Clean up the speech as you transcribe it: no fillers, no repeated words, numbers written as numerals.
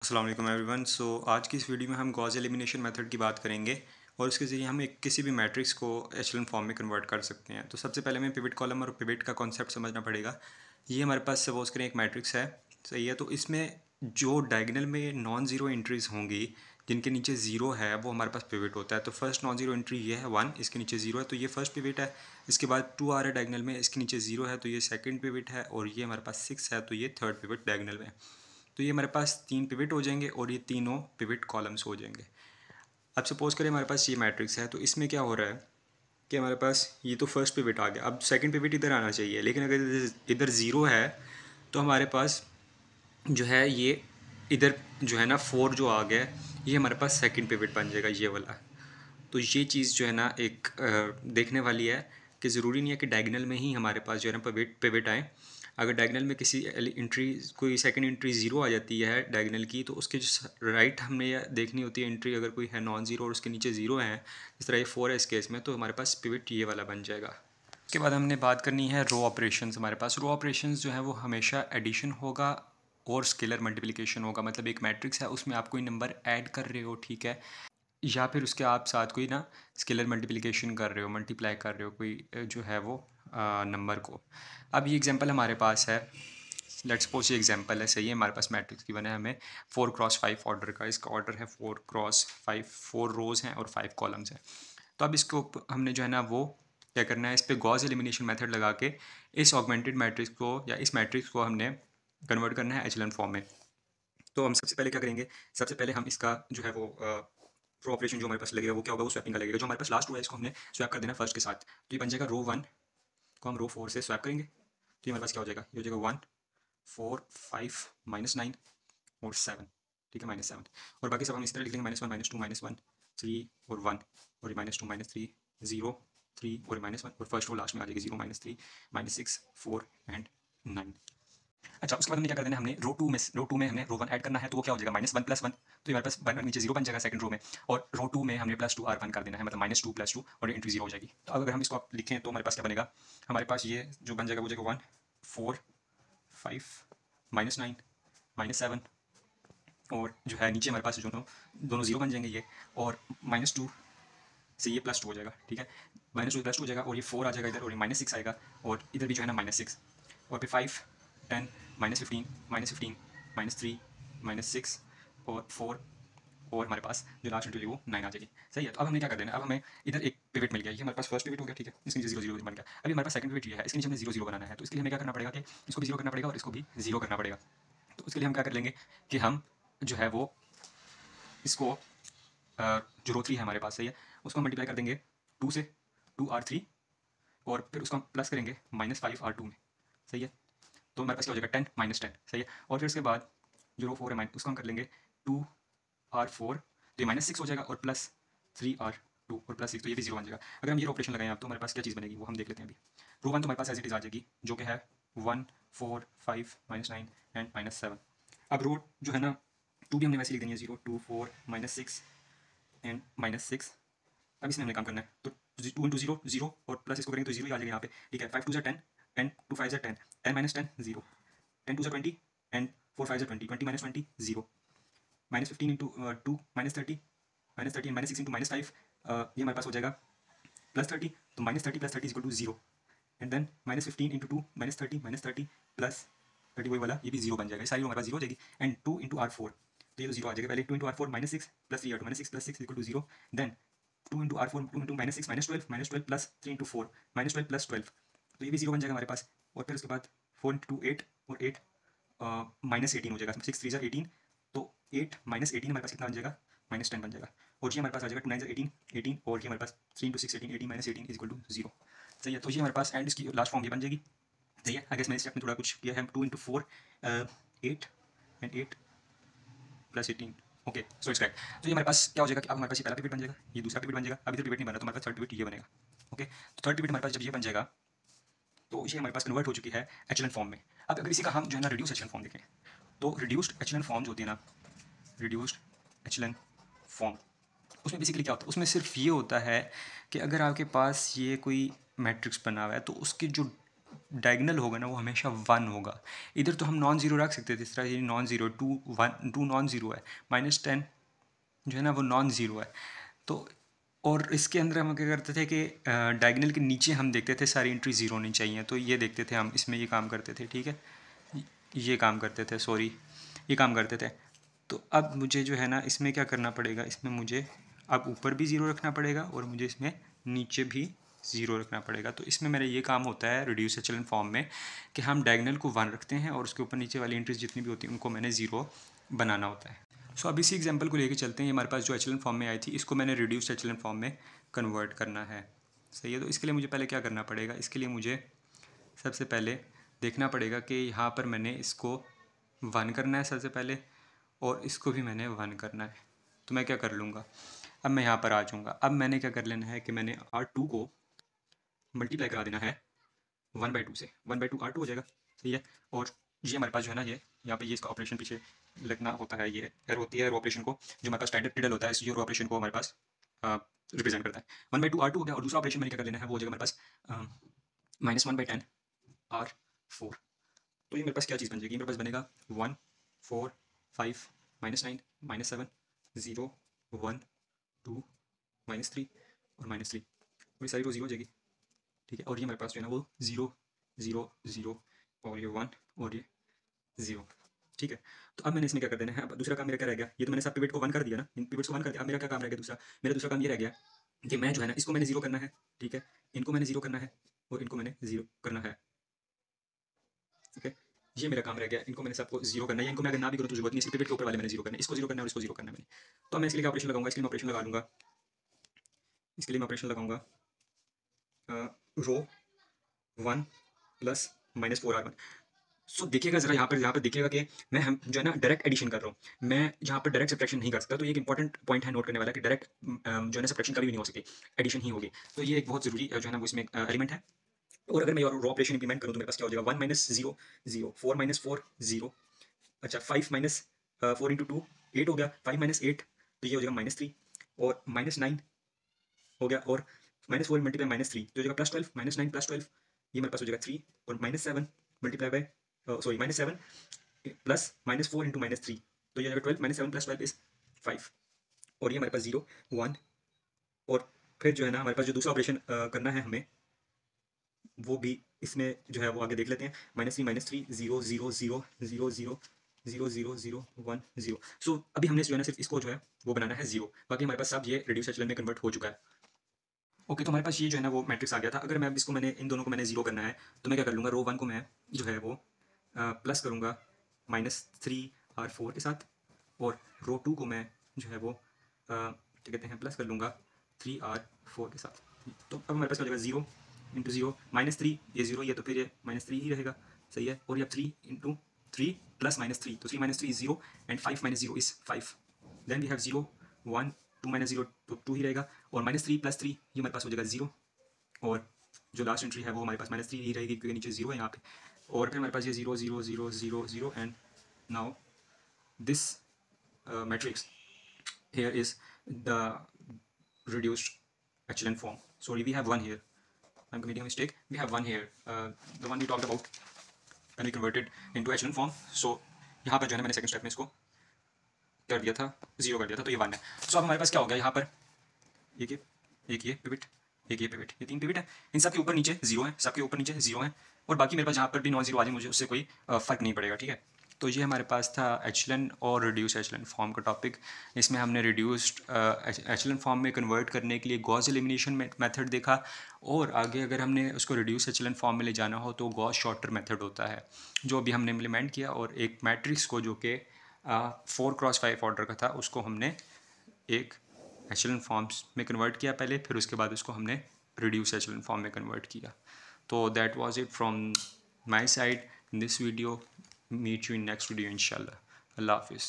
अस्सलाम वालेकुम एवरीवन। आज की इस वीडियो में हम गॉस एलिमिनेशन मेथड की बात करेंगे और उसके ज़रिए हम एक किसी भी मैट्रिक्स को एचेलॉन फॉर्म में कन्वर्ट कर सकते हैं। तो सबसे पहले हमें पिवट कॉलम और पिवट का कॉन्सेप्ट समझना पड़ेगा। ये हमारे पास सपोज करें एक मैट्रिक्स है, सही है। तो इसमें जो डायगोनल में नॉन ज़ीरो एंट्रीज़ होंगी जिनके नीचे ज़ीरो है वो हमारे पास पिवट होता है। तो फर्स्ट नॉन ज़ीरो एंट्री ये है 1, इसके नीचे ज़ीरो है तो ये फर्स्ट पिवट है। इसके बाद 2 आ रहा है डायगोनल में, इसके नीचे ज़ीरो है तो ये सेकंड पिवट है, और ये हमारे पास 6 है तो ये थर्ड पिवट डायगोनल में। तो ये हमारे पास 3 पिवट हो जाएंगे और ये तीनों पिवट कॉलम्स हो जाएंगे। अब सपोज करें हमारे पास ये मैट्रिक्स है, तो इसमें क्या हो रहा है कि हमारे पास ये तो फर्स्ट पिवट आ गया, अब सेकंड पिवट इधर आना चाहिए, लेकिन अगर इधर ज़ीरो है तो हमारे पास जो है ये इधर जो है ना 4 जो आ गया ये हमारे पास सेकंड पिवट बन जाएगा ये वाला। तो ये चीज़ जो है ना एक देखने वाली है कि ज़रूरी नहीं है कि डायगोनल में ही हमारे पास जो है ना पिवट पिवट आए। अगर डायगोनल में किसी एंट्री कोई सेकंड एंट्री ज़ीरो आ जाती है डायगोनल की, तो उसके राइट हमने यह देखनी होती है एंट्री अगर कोई है नॉन ज़ीरो और उसके नीचे ज़ीरो है, इस तरह ये 4 है इस केस में, तो हमारे पास पिवट ये वाला बन जाएगा। उसके बाद हमने बात करनी है रो ऑपरेशंस। हमारे पास रो ऑपरेशंस जो है वो हमेशा एडिशन होगा और स्केलर मल्टीप्लिकेशन होगा। मतलब एक मैट्रिक्स है उसमें आप कोई नंबर ऐड कर रहे हो, ठीक है, या फिर उसके आप साथ कोई ना स्केलर मल्टीप्लिकेशन कर रहे हो, मल्टीप्लाई कर रहे हो कोई जो है वो नंबर को। अब ये एग्जांपल हमारे पास है, लेट्स सपोज ये एग्जांपल है, सही है। हमारे पास मैट्रिक्स गिवन है हमें 4x5 ऑर्डर का, इसका ऑर्डर है 4x5, 4 रोज़ हैं और 5 कॉलम्स हैं। तो अब इसको हमने जो है ना वो क्या करना है, इस पर गॉस एलिमिनेशन मेथड लगा के इस ऑगमेंटेड मैट्रिक्स को या इस मैट्रिक्स को हमने कन्वर्ट करना है एचेलॉन फॉर्म में। तो हम सबसे पहले क्या करेंगे, सबसे पहले हम इसका जो है वो रो ऑपरेशन जो हमारे पास लगेगा वो क्या होगा, वो स्वैपिंग का लगेगा। जो हमारे पास लास्ट रो है इसको हमने स्वैप कर देना फर्स्ट के साथ, तो ये बन जाएगा रो 1 को हम रो 4 से स्वैप करेंगे, तो ये हमारे पास क्या हो जाएगा, ये हो जाएगा 1 4 5 -9 और 7, ठीक है, -7। और बाकी सब हम इस तरह लिख लेंगे, -1 -2 -1 3 और 1, और ये -2 -3 0 3 और -1, और फर्स्ट रो लास्ट में आ जाएगी 0 -3 -6 4 एंड 9। अच्छा, उसके बाद हमने क्या कर देना, हमने रो टू में हमने रो 1 ऐड करना है, तो वो क्या हो जाएगा -1 + 1, तो ये हमारे पास 1 नीचे 0 बन जाएगा सेकंड रो में, और रो 2 में हमने +2 R1 कर देना है, मतलब -2 + 2 और एंट्री 0 हो जाएगी। तो अब अगर हम इसको आप लिखें तो हमारे पास क्या बनेगा, हमारे पास ये जो बन जाएगा वो जाएगा 1 4 5 -9 -7, और जो है नीचे हमारे पास दोनों दोनों 0 बन जाएंगे ये, और -2 से ये +2 हो जाएगा, ठीक है, -2 +2 हो जाएगा, और ये 4 आ जाएगा इधर, और ये -6 आएगा, और इधर भी जो है ना -6, और फिर 5 10 -15 -15 -3 -6 और 4, और हमारे पास जो लास्ट एंट्री वो 9 आ जाएगी, सही है। तो अब हमने क्या कर देना, अब हमें इधर एक पिवट मिल गया, ये हमारे पास फर्स्ट पिवट हो गया, ठीक है, इसके नीचे 0 0 बन गया। अभी हमारे पास सेकंड पिवट ये है, इसके नीचे हमें 0 0 बनाना है, तो इसके लिए हमें क्या करना पड़ेगा कि इसको भी 0 करना पड़ेगा और इसको भी 0 करना पड़ेगा। तो उसके लिए हम क्या कर लेंगे कि हम जो है वो इसको जो रो 3 है हमारे पास, सही है, उसको मल्टीप्लाई कर देंगे 2 से, 2R3, और फिर उसको हम प्लस करेंगे -5R2 में, सही है। तो हमारे पास क्या हो जाएगा 10 -10, सही है। और फिर उसके बाद जो रो 4 है उसको हम कर लेंगे 2R4, तो ये -6 हो जाएगा, और +3R2 और +6, तो ये भी 0 बन जाएगा। अगर हम ये ऑपरेशन लगाएं आप, तो हमारे पास क्या चीज़ बनेगी वो हम देख लेते हैं अभी। रो 1 तो हमारे पास एज इट इज़ आ जाएगी, जो कि है 1 4 5 -9 एंड -7। अब रो जो है ना 2 भी हमने वैसे लिख देनी है, 0 2 4 -6 एंड -6। अब इसमें हमने काम करना है, तो 2 इंटू 0 0, और प्लस इसको करेंगे तो 0 ही आ जाएगा यहाँ पे, ठीक है। 5 2 10 10 2 5 10 10 -10 0, 10 2 20 एंड 4 5 20 20 -20 0, -15 इंटू 2 -30 -30 -6 इंटू -5, ये हमारे पास हो जाएगा +30, तो -30 + 30 equal to 0, and then -15 into 2 -30 -30 plus 30 वही वाला, ये भी 0 बन जाएगा, सारी हमारे पास 0 हो जाएगी, एंड 2 इंटू R4, तो ये तो 0 आ जाएगा पहले, 2 into R4 -6 + 3R2 -6 + 6 equal to 0, then 2 into R4 2 into -6 -12 plus 3 into 4 -12 plus 12, तो ये भी 0 बन जाएगा हमारे पास। और फिर उसके बाद 4 इंटू 2 8, और 8 -18 हो जाएगा, 6 3 18, तो 8 -18 हमारे पास कितना बन जाएगा, -10 बन जाएगा, और ये हमारे पास आ जाएगा 2 9 18 18, और ये हमारे पास 3 इंटू 6 18 18 -18 इज इक्वल टू 0, सही है। तो ये हमारे पास एंड इसकी लास्ट फॉर्म ये बन जाएगी, सही है। आगे मैंने स्टेप में थोड़ा कुछ किया है, 2 into 4 8 and 8 plus 18, okay, so it's correct. तो ये हमारे पास क्या हो जाएगा कि अब हमारे पास ये पहला पिवट बन जाएगा, ये दूसरा पिवट बन जाएगा, अभी तो पिवट नहीं बन रहा, तो हमारे पास थर्ड पिवट ये बनेगा, ओके। तो थर्ड पिवट हमारे पास जब ये बन जाएगा तो ये हमारे पास कन्वर्ट हो चुकी है एचेलॉन फॉर्म में। अब अगर इसी का हम जो है ना रिड्यूस एचेलॉन फॉर्म देखें, तो रिड्यूस्ड एचेलॉन फॉर्म जो होती है ना, रिड्यूस्ड एचेलॉन फॉर्म, उसमें बेसिकली क्या होता है, उसमें सिर्फ ये होता है कि अगर आपके पास ये कोई मैट्रिक्स बना हुआ है तो उसके जो डायगनल होगा ना वो हमेशा 1 होगा। इधर तो हम नॉन ज़ीरो रख सकते थे, इस तरह ये नॉन ज़ीरो, 2 नॉन ज़ीरो है, -10 जो है ना वो नॉन ज़ीरो है। तो और इसके अंदर हम क्या करते थे कि डायगनल के नीचे हम देखते थे सारी एंट्री ज़ीरो होनी चाहिए, तो ये देखते थे हम, इसमें ये काम करते थे, ठीक है, ये काम करते थे, सॉरी ये काम करते थे। तो अब मुझे जो है ना इसमें क्या करना पड़ेगा, इसमें मुझे अब ऊपर भी ज़ीरो रखना पड़ेगा और मुझे इसमें नीचे भी ज़ीरो रखना पड़ेगा। तो इसमें मेरा ये काम होता है रिड्यूस एचेलन फॉर्म में कि हम डायगनल को 1 रखते हैं और उसके ऊपर नीचे वाली एंट्रीज जितनी भी होती हैं उनको मैंने ज़ीरो बनाना होता है। सो अब इसी एग्जांपल को लेके चलते हैं। ये हमारे पास जो एचेलन फॉर्म में आई थी इसको मैंने रिड्यूस्ड एचेलन फॉर्म में कन्वर्ट करना है, सही है। तो इसके लिए मुझे पहले क्या करना पड़ेगा, इसके लिए मुझे सबसे पहले देखना पड़ेगा कि यहाँ पर मैंने इसको 1 करना है सबसे पहले और इसको भी मैंने 1 करना है। तो मैं क्या कर लूँगा, अब मैं यहाँ पर आ जाऊँगा। अब मैंने क्या कर लेना है कि मैंने R2 को मल्टीप्लाई करा देना है 1/2 से, 1/2 R2 हो जाएगा, सही है। और ये हमारे पास जो है ना ये यहाँ पे ये इसका ऑपरेशन पीछे लगना होता है, ये एरर होती है, एरो ऑपरेशन को जो हमारे पास स्टैंडर्ड टिडल होता है इस एरो ऑपरेशन को हमारे पास रिप्रेजेंट करता है। 1/2 R2 हो गया और दूसरा ऑपरेशन मैंने क्या कर लेना है वो हो जाएगा हमारे पास -1/10 R4। तो ये मेरे पास क्या चीज़ बन जाएगी, मेरे पास बनेगा 1 4 5 -9 -7 0 1 2 -3 और -3, और ये सारी रो 0 हो जाएगी, ठीक है। और ये मेरे पास जो है ना वो 0 0 0 और ये 1 और ये 0, ठीक है। तो अब मैंने इसमें क्या कर देना है, अब दूसरा काम मेरा क्या रह गया, ये तो मैंने सब पिवट को 1 कर दिया ना, इन पिवट्स को 1 कर दिया। अब मेरा क्या काम रह गया दूसरा, मेरा दूसरा काम ये रह गया कि मैं जो है ना इसको मैंने 0 करना है, ठीक है, इनको मैंने 0 करना है और इनको मैंने 0 करना है, ओके। ये मेरा काम रह गया, इनको मैंने सबको 0 करना है, इनको मैं अगर ना भी करूँ तो जरूरत नहीं, इसके पिवट के ऊपर वाले मैंने 0 करना है, इसको 0 करना है और इसको 0 करना है मैंने। तो मैं इसके लिए क्या ऑपरेशन लगाऊंगा, इसके लिए मैं ऑपरेशन लगा लूँगा, इसके लिए मैं ऑपरेशन लगाऊंगा रो 1 प्लस -4R1। सो देखिएगा ज़रा यहाँ पर देखिएगा कि मैं हम जो है ना डायरेक्ट एडिशन कर रहा हूँ, मैं यहाँ पर डायरेक्ट सब्ट्रैक्शन नहीं कर सकता। तो ये एक इंपॉर्टेंट पॉइंट है नोट करने वाला कि डायरेक्ट जो है ना सब्ट्रैक्शन कभी भी नहीं हो सकती, एडिशन ही होगी। तो ये एक बहुत ज़रूरी जो है ना वो इसमें एलिमेंट है। और अगर मैं रो ऑपरेशन इंप्लीमेंट करूँ तो मेरे पास क्या हो जाएगा, 1 - 0 0 4 - 4 0, अच्छा 5 - 4 × 2 8 हो गया, 5 - 8 तो ये हो जाएगा -3 और -9 हो गया, और -4 मल्टीप्लाई -3 तो हो जाएगा +12, -9 + 12 ये मेरे पास हो जाएगा 3, और -7 मल्टीप्लाई बाय सॉरी -7 प्लस -4 × -3 तो ये हो जाएगा 12, -7 + 12 इज 5, और ये हमारे पास 0 1। और फिर जो है ना हमारे पास जो दूसरा ऑपरेशन करना है हमें वो भी इसमें जो है वो आगे देख लेते हैं, -3 -3 0 0 0 0 0 0 0 0 1 0। सो अभी हमने जो है ना सिर्फ इसको जो है वो बनाना है 0, बाकी हमारे पास सब ये रिड्यूस एचेलन में कन्वर्ट हो चुका है। ओके, तो हमारे पास ये जो है ना वो मैट्रिक्स आ गया था। अगर मैं अब इसको मैंने इन दोनों को मैंने 0 करना है तो मैं क्या कर लूँगा, रो 1 को मैं जो है वो प्लस करूँगा -3R4 के साथ, और रो 2 को मैं जो है वो क्या कहते हैं प्लस कर लूँगा 3R4 के साथ। तो अब हमारे पास क्या हो जाएगा 0 × 0 -3, ये 0 ही है तो फिर ये -3 ही रहेगा, सही है। और ये 3 × 3 प्लस -3 तो 3 - 3 is 0 and 5 - 0 is 5, then we have 0 1 2 - 0 तो 2 ही रहेगा, और -3 + 3 ये हमारे पास हो जाएगा 0, और जो लास्ट एंट्री है वो हमारे पास -3 ही रहेगी क्योंकि नीचे 0 है यहाँ पे, और फिर हमारे पास ये 0 0 0 0 0 and now this matrix here is the reduced echelon form. Sorry, we have one here, I'm committing a mistake, we have one here, the one we talked about when we converted into echelon form. So यहाँ पर जो है ना मैंने second step में इसको कर दिया था, 0 कर दिया था, तो ये 1 है। सो अब हमारे पास क्या हो गया यहाँ पर, एक ये पिवट, एक ये पिवट, ये 3 पिवट है, इन सब के ऊपर नीचे 0 है, सबके ऊपर नीचे 0 है, और बाकी मेरे पास जहाँ पर भी नॉन 0 आ जाए मुझे उससे कोई फ़र्क नहीं पड़ेगा, ठीक है। तो ये हमारे पास था एचेलन और रिड्यूस एचेलन फॉर्म का टॉपिक। इसमें हमने रिड्यूस्ड एचेलन फॉर्म में कन्वर्ट करने के लिए गॉस एलिमिनेशन मेथड देखा, और आगे अगर हमने उसको रिड्यूस एचेलन फॉर्म में ले जाना हो तो गॉस शॉर्टर मेथड होता है जो अभी हमने इम्प्लीमेंट किया, और एक मैट्रिक्स को जो कि 4x5 ऑर्डर का था उसको हमने एक एचेलन फॉर्म्स में कन्वर्ट किया पहले, फिर उसके बाद उसको हमने रिड्यूस एचेलन फॉर्म में कन्वर्ट किया। तो that was it from my side in this video, meet you in next video इंशाल्लाह। अल्लाह हाफिज़।